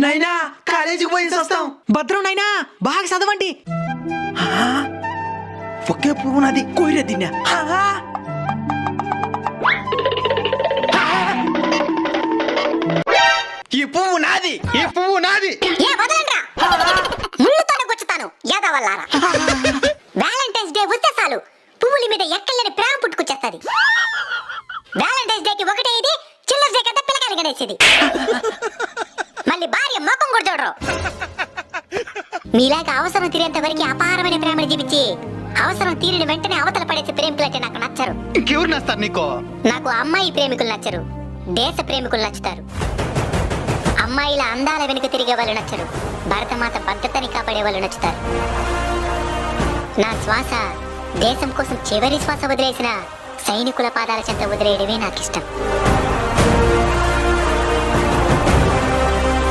నైనా కాలేజీకి పోయి వస్తాం. భద్రం నైనా బాగా చదవండి. ఒకే పువ్వు నాది కోయిరే తిన్నా. ఈ పువ్వు నాది, ఈ పువ్వు నాది. ముళ్ళుతోనే గుచ్చుతాను యాదవల్లారా. వ్యాలంటైన్స్ డే వస్తే చాలు పువ్వుల మీద ఎక్కలేని ప్రేమ పుట్టుకొచ్చేస్తుంది. వ్యాలంటైన్స్ డేకి ఒకటే ఇది, చిల్డ్రన్స్ డే కదా పిల్లకాయలు గణేసేది. మళ్ళీ భార్య మొఖం కూడా చూడరు. మీలాగా అవసరం తీరేంత వరకు అపారమైన ప్రేమను జీవించి అవసరం తీరిన వెంటనే అవతల పడేసే ప్రేమికులంటే నాకు నచ్చరు. ఇంకెవరు నస్తారు నీకో? నాకు అమ్మాయి ప్రేమికులు నచ్చరు, దేశ ప్రేమికులు నచ్చుతారు. అమ్మాయిల అందాల వెనుక తిరిగే వాళ్ళు నచ్చరు, భారతమాత భద్రతని కాపాడే వాళ్ళు నచ్చుతారు. నా శ్వాస దేశం కోసం చివరి శ్వాస వదిలేసిన సైనికుల పాదాల చెంత వదిలేయడమే నాకు ఇష్టం.